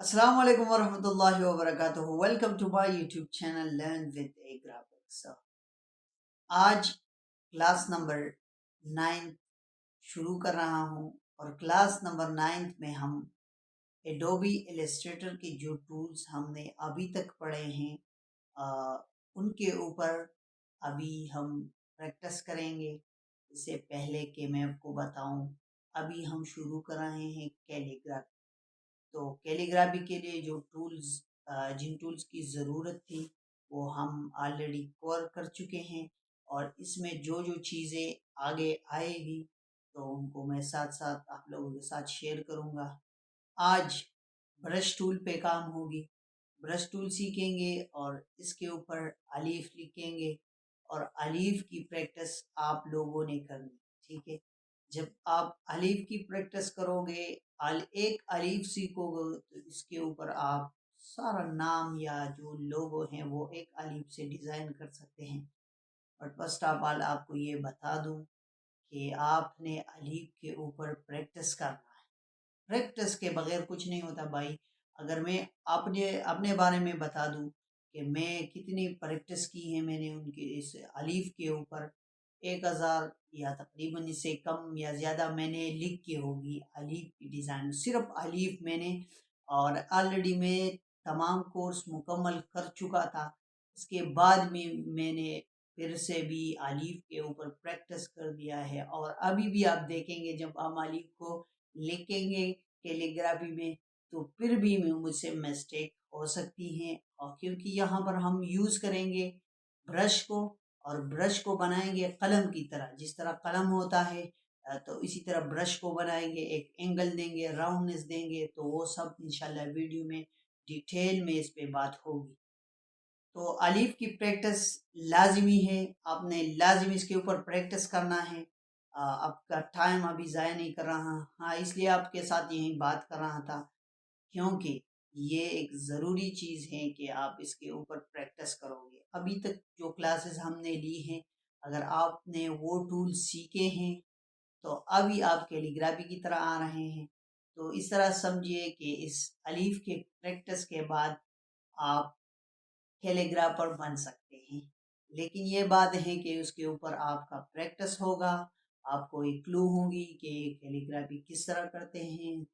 अस्सलाम वालेकुम वरहमतुल्लाहि वबरकातुहू। Welcome to my YouTube channel learn with a graphics. आज क्लास नंबर 9 शुरू कर रहा हूं और क्लास नंबर 9 में हम एडोबी इलस्ट्रेटर के जो टूल्स हमने अभी तक पढ़े हैं उनके ऊपर अभी हम प्रैक्टिस करेंगे। इससे पहले कि मैं आपको बताऊं, अभी हम शुरू कर रहे हैं कैलीग्राफी। तो कैलीग्राफी के लिए जो टूल्स जिन टूल्स की ज़रूरत थी वो हम ऑलरेडी कवर कर चुके हैं और इसमें जो जो चीज़ें आगे आएगी तो उनको मैं साथ साथ आप लोगों के साथ शेयर करूँगा। आज ब्रश टूल पे काम होगी। ब्रश टूल सीखेंगे और इसके ऊपर अलीफ लिखेंगे और अलीफ की प्रैक्टिस आप लोगों ने करनी, ठीक है। जब आप अलीफ की प्रैक्टिस करोगे, एक अलीफ सीखोगे तो इसके ऊपर आप सारा नाम या जो लोगो हैं वो एक अलीफ से डिज़ाइन कर सकते हैं। बट फर्स्ट ऑफ ऑल आपको ये बता दूं कि आपने अलीफ के ऊपर प्रैक्टिस करना है। प्रैक्टिस के बगैर कुछ नहीं होता भाई। अगर मैं अपने अपने बारे में बता दूं कि मैं कितनी प्रैक्टिस की है मैंने उनके इस अलीफ के ऊपर, 1000 या तकरीबन इससे कम या ज़्यादा मैंने लिख के होगी अलीफ की डिज़ाइन, सिर्फ अलीफ मैंने। और ऑलरेडी मैं तमाम कोर्स मुकम्मल कर चुका था। इसके बाद में मैंने फिर से भी अलीफ के ऊपर प्रैक्टिस कर दिया है और अभी भी आप देखेंगे जब हम अलीफ को लिखेंगे कैलीग्राफी में तो फिर भी मुझसे मिस्टेक हो सकती हैं। और क्योंकि यहाँ पर हम यूज़ करेंगे ब्रश को और ब्रश को बनाएंगे कलम की तरह, जिस तरह कलम होता है तो इसी तरह ब्रश को बनाएंगे, एक एंगल देंगे, राउंडनेस देंगे। तो वो सब इंशाल्लाह वीडियो में डिटेल में इस पे बात होगी। तो अलीफ की प्रैक्टिस लाजमी है, आपने लाजमी इसके ऊपर प्रैक्टिस करना है। आपका टाइम अभी ज़ाया नहीं कर रहा। हाँ, इसलिए आपके साथ यही बात कर रहा था क्योंकि ये एक ज़रूरी चीज़ है कि आप इसके ऊपर प्रैक्टिस करोगे। अभी तक जो क्लासेस हमने ली हैं, अगर आपने वो टूल सीखे हैं तो अभी आप कैलीग्राफी की तरह आ रहे हैं। तो इस तरह समझिए कि इस अलीफ के प्रैक्टिस के बाद आप कैलीग्राफर बन सकते हैं। लेकिन ये बात है कि उसके ऊपर आपका प्रैक्टिस होगा, आपको एक क्लू होगी कि कैलीग्राफी किस तरह करते हैं,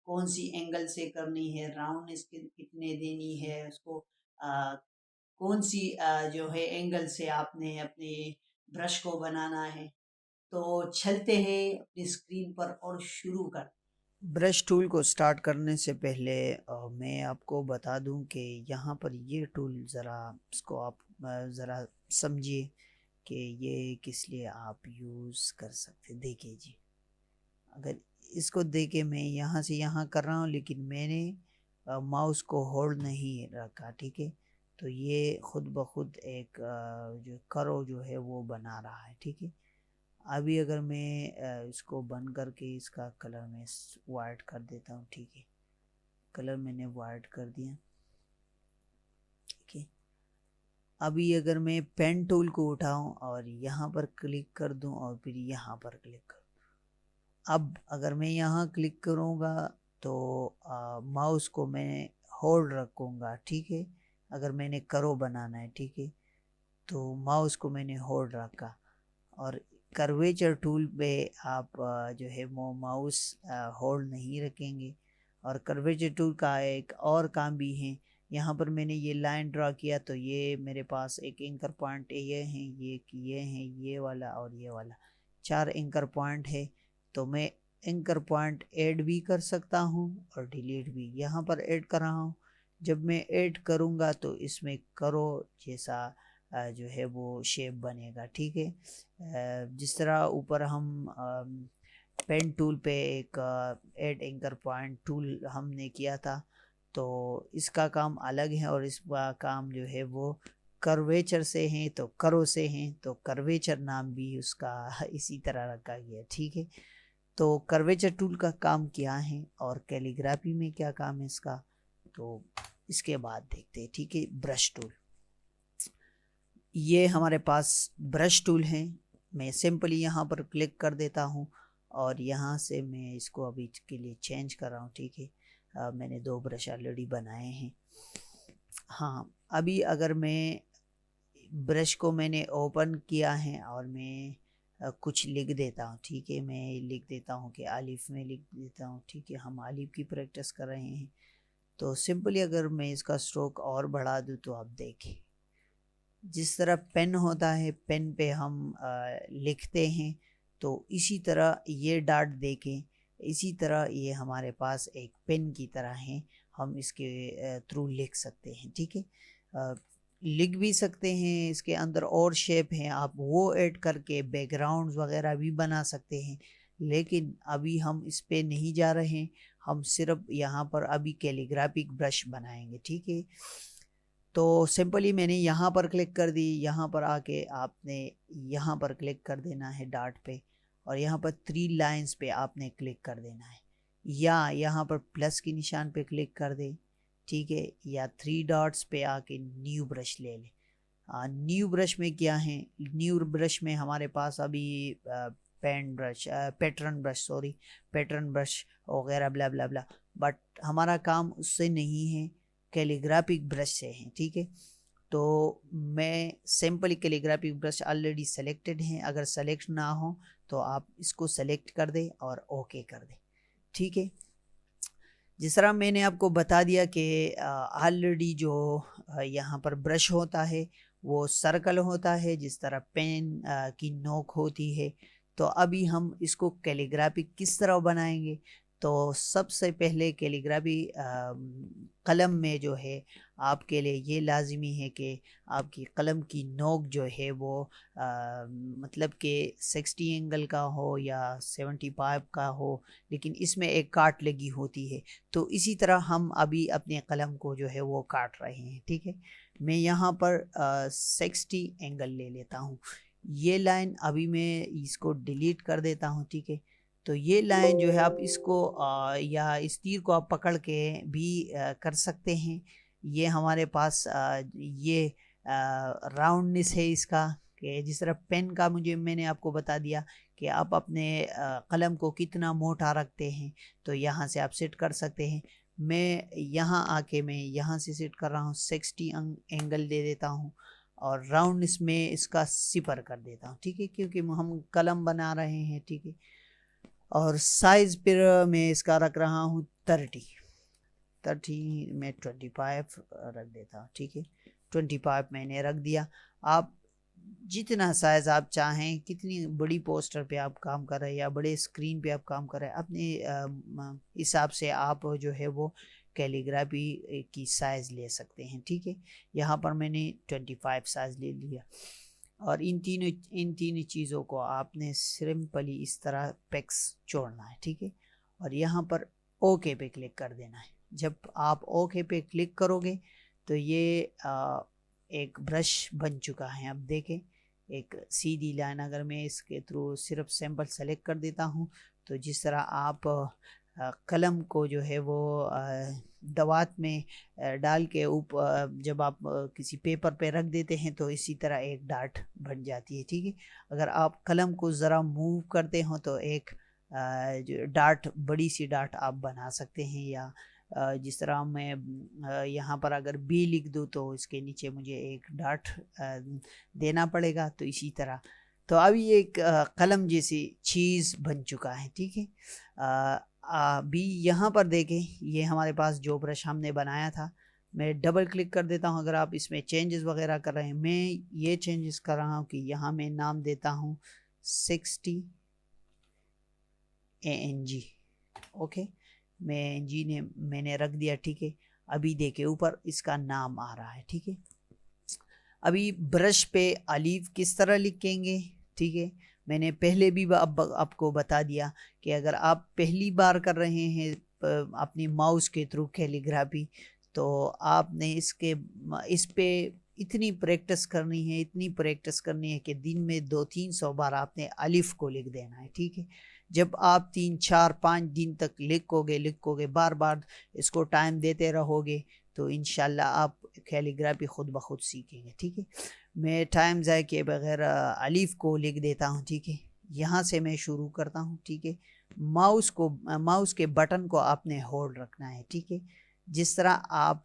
कौन सी एंगल से करनी है, राउंडनेस कितने देनी है उसको, आ, कौन सी जो है एंगल से आपने अपने ब्रश को बनाना है। तो चलते हैं अपनी स्क्रीन पर और शुरू कर। ब्रश टूल को स्टार्ट करने से पहले मैं आपको बता दूं कि यहाँ पर ये टूल ज़रा इसको आप ज़रा समझिए कि ये किस लिए आप यूज़ कर सकते। देखिए जी, अगर इसको देखे मैं यहाँ से यहाँ कर रहा हूँ लेकिन मैंने माउस को होल्ड नहीं रखा, ठीक है। तो ये खुद ब खुद एक जो करो जो है वो बना रहा है, ठीक है। अभी अगर मैं इसको बंद करके इसका कलर मैं वाइट कर देता हूँ, ठीक है। कलर मैंने वाइट कर दिया, ठीक है। अभी अगर मैं पेन टूल को उठाऊं और यहाँ पर क्लिक कर दूं और फिर यहाँ पर क्लिक कर, अब अगर मैं यहाँ क्लिक करूँगा तो माउस को मैं होल्ड रखूँगा, ठीक है। अगर मैंने करो बनाना है, ठीक है, तो माउस को मैंने होल्ड रखा और कर्वेचर टूल पे आप जो है वो माउस होल्ड नहीं रखेंगे। और कर्वेचर टूल का एक और काम भी है, यहाँ पर मैंने ये लाइन ड्रा किया तो ये मेरे पास एक एंकर पॉइंट ये हैं, ये हैं, ये वाला और ये वाला, 4 एंकर पॉइंट है। तो मैं एंकर पॉइंट ऐड भी कर सकता हूँ और डिलीट भी। यहाँ पर ऐड कर रहा हूँ। जब मैं ऐड करूँगा तो इसमें करो जैसा जो है वो शेप बनेगा, ठीक है। जिस तरह ऊपर हम पेन टूल पे एक ऐड एंकर पॉइंट टूल हमने किया था, तो इसका काम अलग है और इसका काम जो है वो कर्वेचर से हैं, तो करो से हैं, तो कर्वेचर नाम भी उसका इसी तरह रखा गया, ठीक है। तो कर्वेचर टूल का काम क्या है और कैलीग्राफी में क्या काम है इसका, तो इसके बाद देखते हैं, ठीक है। ब्रश टूल, ये हमारे पास ब्रश टूल है। मैं सिंपली यहाँ पर क्लिक कर देता हूँ और यहाँ से मैं इसको अभी के लिए चेंज कर रहा हूँ, ठीक है। मैंने 2 ब्रश ऑलरेडी बनाए हैं। हाँ, अभी अगर मैं ब्रश को मैंने ओपन किया है और मैं कुछ लिख देता हूँ, ठीक है। मैं लिख देता हूँ कि आलिफ में लिख देता हूँ, ठीक है। हम आलिफ की प्रैक्टिस कर रहे हैं, तो सिंपली अगर मैं इसका स्ट्रोक और बढ़ा दूँ तो आप देखें, जिस तरह पेन होता है, पेन पे हम लिखते हैं, तो इसी तरह ये डाट देखें, इसी तरह ये हमारे पास एक पेन की तरह है, हम इसके थ्रू लिख सकते हैं, ठीक है। लिख भी सकते हैं, इसके अंदर और शेप हैं, आप वो ऐड करके बैकग्राउंड्स वगैरह भी बना सकते हैं, लेकिन अभी हम इस पे नहीं जा रहे हैं। हम सिर्फ यहाँ पर अभी कैलीग्राफिक ब्रश बनाएंगे, ठीक है। तो सिंपली मैंने यहाँ पर क्लिक कर दी, यहाँ पर आके आपने यहाँ पर क्लिक कर देना है डाट पे, और यहाँ पर 3 लाइंस पे आपने क्लिक कर देना है, या यहाँ पर प्लस के निशान पे क्लिक कर दे, ठीक है, या 3 डॉट्स पे आके न्यू ब्रश ले ले। न्यू ब्रश में क्या है, न्यू ब्रश में हमारे पास अभी pen brush, pattern brush, sorry, pattern brush वगैरह ब्ला ब्ला ब्ला, बट हमारा काम उससे नहीं है, कैलीग्राफिक ब्रश से है, ठीक है। तो मैं simply calligraphic brush already selected हैं, अगर सेलेक्ट ना हो तो आप इसको सेलेक्ट कर दें और ओके कर दें, ठीक है। जिस तरह मैंने आपको बता दिया कि ऑलरेडी जो यहाँ पर ब्रश होता है वो सर्कल होता है, जिस तरह पेन की नोक होती है। तो अभी हम इसको कैलीग्राफी किस तरह बनाएंगे, तो सबसे पहले कैलीग्राफी कलम में जो है आपके लिए ये लाजमी है कि आपकी कलम की नोक जो है वो मतलब कि 60 एंगल का हो या 75 का हो, लेकिन इसमें एक काट लगी होती है। तो इसी तरह हम अभी अपने कलम को जो है वो काट रहे हैं, ठीक है। मैं यहाँ पर 60 एंगल ले लेता हूँ। ये लाइन अभी मैं इसको डिलीट कर देता हूँ, ठीक है। तो ये लाइन जो है आप इसको या इस तीर को आप पकड़ के भी कर सकते हैं। ये हमारे पास ये राउंडनेस है इसका, कि जिस तरह पेन का मैंने आपको बता दिया कि आप अपने कलम को कितना मोटा रखते हैं, तो यहाँ से आप सेट कर सकते हैं। मैं यहाँ आके मैं यहाँ से सेट कर रहा हूँ, 60 एंगल दे देता हूँ और राउंडनेस में इसका 0 कर देता हूँ, ठीक है, क्योंकि हम कलम बना रहे हैं, ठीक है। और साइज फिर मैं इसका रख रहा हूँ 30 में 25 रख देता हूँ, ठीक है। 25 मैंने रख दिया। आप जितना साइज आप चाहें, कितनी बड़ी पोस्टर पे आप काम कर रहे हैं या बड़े स्क्रीन पे आप काम कर रहे हैं, अपने हिसाब से आप जो है वो कैलीग्राफी की साइज ले सकते हैं, ठीक है। यहाँ पर मैंने 25 साइज ले लिया, और इन तीन चीज़ों को आपने सिंपली इस तरह पेक्स छोड़ना है, ठीक है। और यहाँ पर ओके पे क्लिक कर देना है। जब आप ओके पे क्लिक करोगे तो ये एक ब्रश बन चुका है। अब देखें, एक सीधी लाइन अगर मैं इसके थ्रू सिर्फ सैंपल सेलेक्ट कर देता हूँ, तो जिस तरह आप कलम को जो है वो दवात में डाल के ऊपर जब आप किसी पेपर पे रख देते हैं तो इसी तरह एक डाट बन जाती है, ठीक है। अगर आप कलम को ज़रा मूव करते हो तो एक जो डाट, बड़ी सी डाट आप बना सकते हैं, या जिस तरह मैं यहाँ पर अगर बी लिख दूँ तो इसके नीचे मुझे एक डाट देना पड़ेगा, तो इसी तरह। तो अभी एक कलम जैसी चीज़ बन चुका है, ठीक है। अभी यहाँ पर देखें, ये हमारे पास जो ब्रश हमने बनाया था, मैं डबल क्लिक कर देता हूँ। अगर आप इसमें चेंजेस वगैरह कर रहे हैं, मैं ये चेंजेस कर रहा हूँ कि यहाँ मैं नाम देता हूँ 60 ANG, ओके। मैंने रख दिया, ठीक है। अभी देखे ऊपर इसका नाम आ रहा है, ठीक है। अभी ब्रश पे अलीफ किस तरह लिखेंगे, ठीक है। मैंने पहले भी आपको बता दिया कि अगर आप पहली बार कर रहे हैं अपनी माउस के थ्रू कैलीग्राफी, तो आपने इस पे इतनी प्रैक्टिस करनी है, इतनी प्रैक्टिस करनी है कि दिन में 200-300 बार आपने अलिफ को लिख देना है, ठीक है। जब आप 3-4-5 दिन तक लिखोगे बार बार इसको टाइम देते रहोगे, तो इंशाल्लाह आप कैलीग्राफी खुद ब खुद सीखेंगे, ठीक है। मैं टाइम ज़ाय के बगैर अलिफ को लिख देता हूँ, ठीक है। यहाँ से मैं शुरू करता हूँ, ठीक है। माउस के बटन को आपने होल्ड रखना है, ठीक है। जिस तरह आप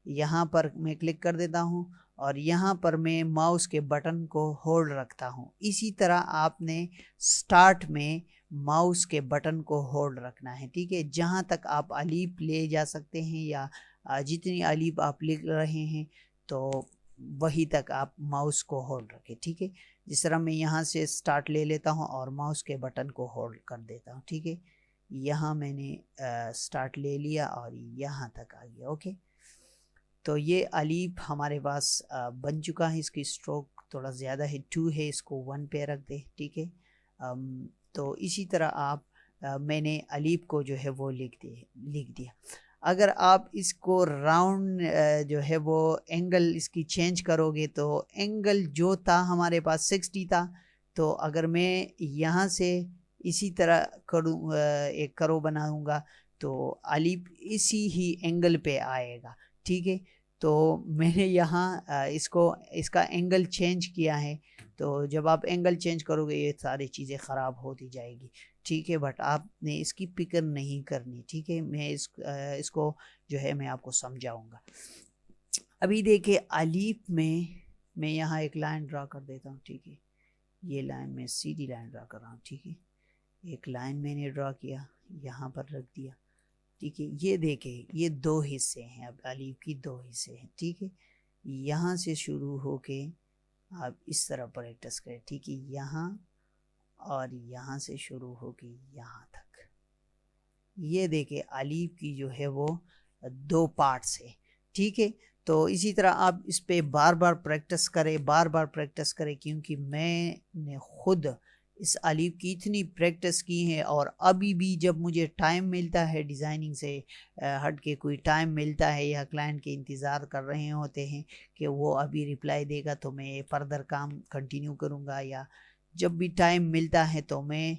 यहाँ पर मैं क्लिक कर देता हूँ और यहाँ पर मैं माउस के बटन को होल्ड रखता हूँ, इसी तरह आपने स्टार्ट में माउस के बटन को होल्ड रखना है, ठीक है। जहाँ तक आप अलीफ ले जा सकते हैं या जितनी अलीफ आप लिख रहे हैं तो वही तक आप माउस को होल्ड रखें, ठीक है। जिस तरह मैं यहाँ से स्टार्ट ले लेता हूँ और माउस के बटन को होल्ड कर देता हूँ, ठीक है। यहाँ मैंने स्टार्ट ले लिया और यहाँ तक आ गया, ओके। तो ये अलीफ हमारे पास बन चुका है। इसकी स्ट्रोक थोड़ा ज़्यादा है, 2 है, इसको 1 पे रख दे, ठीक है। तो इसी तरह आप मैंने अलीफ को जो है वो लिख दिया। अगर आप इसको राउंड जो है वो एंगल इसकी चेंज करोगे तो एंगल जो था हमारे पास 60 था, तो अगर मैं यहाँ से इसी तरह करूँ एक करो बनाऊँगा तो अलीफ इसी ही एंगल पे आएगा, ठीक है। तो मैंने यहाँ इसका एंगल चेंज किया है, तो जब आप एंगल चेंज करोगे ये सारी चीज़ें ख़राब होती जाएगी, ठीक है। बट आपने इसकी फिक्र नहीं करनी, ठीक है। मैं इसको जो है मैं आपको समझाऊंगा। अभी देखिए अलीफ में मैं यहाँ एक लाइन ड्रा कर देता हूँ, ठीक है। ये लाइन मैं सीधी लाइन ड्रा कर रहा हूँ, ठीक है। एक लाइन मैंने ड्रा किया, यहाँ पर रख दिया, ठीक है। ये देखें ये 2 हिस्से हैं, अब अलीफ की 2 हिस्से हैं, ठीक है। यहाँ से शुरू होके आप इस तरह प्रैक्टिस करें, ठीक है। यहाँ और यहाँ से शुरू होके यहाँ तक, ये देखें अलीफ की जो है वो 2 पार्ट्स है, ठीक है। तो इसी तरह आप इस पे बार बार प्रैक्टिस करें, क्योंकि मैंने खुद इस अलीफ की इतनी प्रैक्टिस की है और अभी भी जब मुझे टाइम मिलता है, डिज़ाइनिंग से हट के कोई टाइम मिलता है या क्लाइंट के इंतज़ार कर रहे होते हैं कि वो अभी रिप्लाई देगा तो मैं फर्दर काम कंटिन्यू करूँगा, या जब भी टाइम मिलता है तो मैं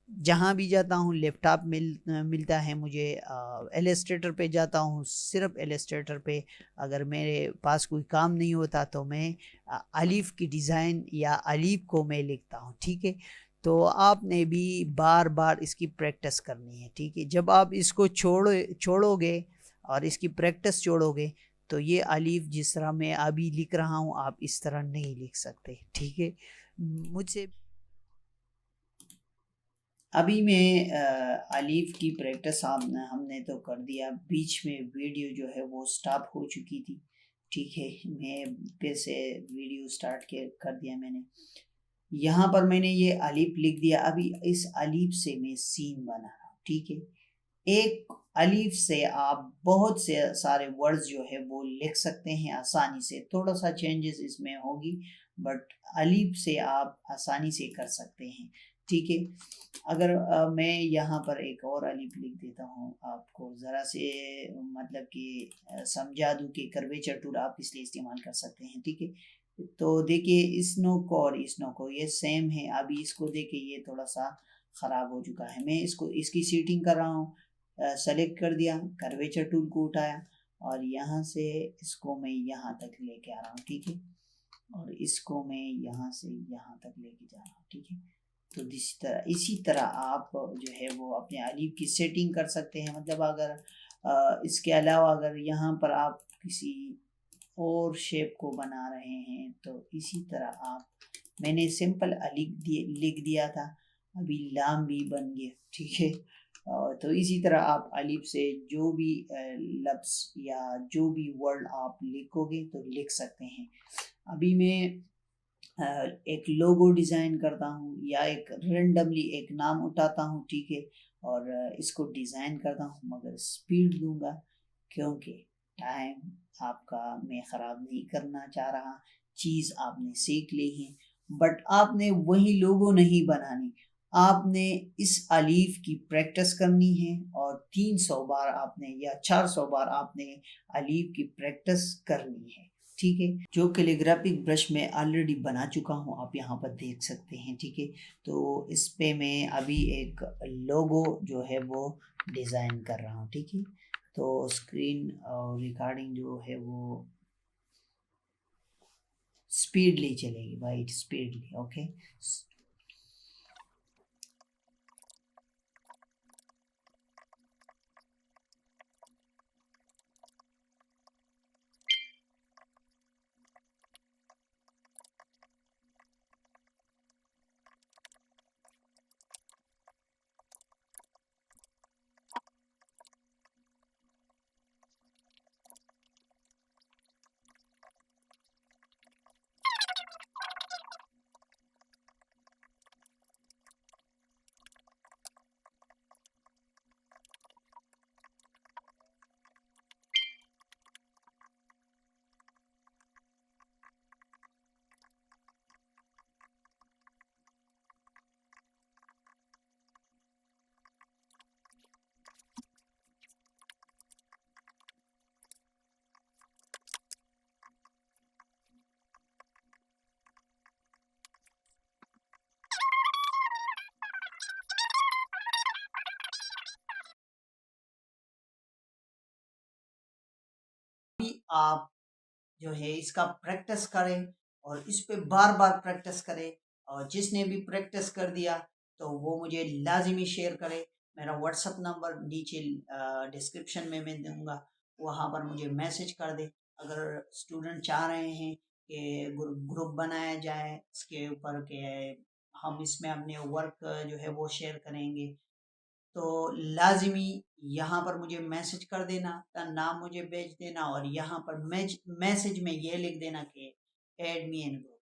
जहाँ भी जाता हूँ लैपटॉप मिलता है मुझे, एलिस्ट्रेटर पे जाता हूँ, सिर्फ एलिस्ट्रेटर पे अगर मेरे पास कोई काम नहीं होता तो मैं अलीफ की डिज़ाइन या अलीफ को मैं लिखता हूँ, ठीक है। तो आपने भी बार बार इसकी प्रैक्टिस करनी है, ठीक है। जब आप इसको छोड़ोगे और इसकी प्रैक्टिस छोड़ोगे तो ये अलीफ जिस तरह मैं अभी लिख रहा हूँ आप इस तरह नहीं लिख सकते, ठीक है। मुझसे अभी मैं अलीफ की प्रैक्टिस हमने तो कर दिया, बीच में वीडियो जो है वो स्टॉप हो चुकी थी, ठीक है। मैं फिर से वीडियो स्टार्ट कर दिया मैंने। यहाँ पर मैंने ये अलीफ लिख दिया, अभी इस अलीफ से मैं सीन बना रहा हूँ, ठीक है। एक अलीफ से आप बहुत से सारे वर्ड्स जो है वो लिख सकते हैं आसानी से, थोड़ा सा चेंजेस इसमें होगी बट अलीफ से आप आसानी से कर सकते हैं, ठीक है। अगर मैं यहाँ पर एक और अलीफ लिख देता हूँ आपको ज़रा से मतलब कि समझा दूँ कि कर्वेचर टूल आप इसलिए इस्तेमाल कर सकते हैं, ठीक है। तो देखिए स्नो को और स्नो को ये सेम है, अभी इसको देखिए ये थोड़ा सा ख़राब हो चुका है। मैं इसकी सीटिंग कर रहा हूँ, सेलेक्ट कर दिया, कर्वेचर टूल को उठाया और यहाँ से इसको मैं यहाँ तक लेके आ रहा हूँ, ठीक है। और इसको मैं यहाँ से यहाँ तक लेके जा रहा हूँ, ठीक है। तो इसी तरह आप जो है वो अपने अलीफ की सेटिंग कर सकते हैं। मतलब अगर इसके अलावा अगर यहाँ पर आप किसी और शेप को बना रहे हैं तो इसी तरह आप, मैंने सिंपल अलीफ लिख दिया था, अभी लाम भी बन गया, ठीक है। तो इसी तरह आप अलीफ से जो भी लफ्ज़ या जो भी वर्ड आप लिखोगे तो लिख सकते हैं। अभी मैं एक लोगो डिज़ाइन करता हूँ या एक रेंडमली एक नाम उठाता हूँ, ठीक है, और इसको डिज़ाइन करता हूँ, मगर स्पीड दूंगा क्योंकि टाइम आपका मैं ख़राब नहीं करना चाह रहा। चीज़ आपने सीख ली है बट आपने वही लोगो नहीं बनानी, आपने इस अलीफ की प्रैक्टिस करनी है और 300 बार आपने या 400 बार आपने अलीफ की प्रैक्टिस करनी है, ठीक है। जो कैलीग्राफिक ब्रश मैं ऑलरेडी बना चुका हूँ आप यहाँ पर देख सकते हैं, ठीक है। तो इस पे मैं अभी एक लोगो जो है वो डिज़ाइन कर रहा हूँ, ठीक है। तो स्क्रीन और रिकॉर्डिंग जो है वो स्पीडली चलेगी, वाइट स्पीडली, ओके। आप जो है इसका प्रैक्टिस करें और इस पे बार बार प्रैक्टिस करें। और जिसने भी प्रैक्टिस कर दिया तो वो मुझे लाजिमी शेयर करे। मेरा व्हाट्सअप नंबर नीचे डिस्क्रिप्शन में मैं दूंगा, वहाँ पर मुझे मैसेज कर दे। अगर स्टूडेंट चाह रहे हैं कि ग्रुप बनाया जाए इसके ऊपर के हम इसमें अपने वर्क जो है वो शेयर करेंगे, तो लाज़िमी यहाँ पर मुझे मैसेज कर देना, का नाम मुझे भेज देना और यहाँ पर मैसेज में ये लिख देना कि ऐड मी इन ग्रुप।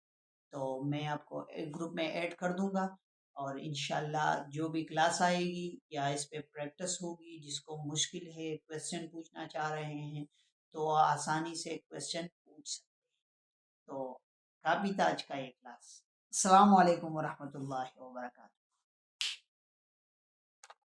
तो मैं आपको एक ग्रुप में ऐड कर दूंगा और इंशाल्लाह जो भी क्लास आएगी या इस पे प्रैक्टिस होगी, जिसको मुश्किल है क्वेश्चन पूछना चाह रहे हैं तो आसानी से क्वेश्चन पूछ सकते हैं। तो काफ़ी था आज का ये क्लास। अस्सलाम वालेकुम वरहमतुल्लाहि वबरकातुहू।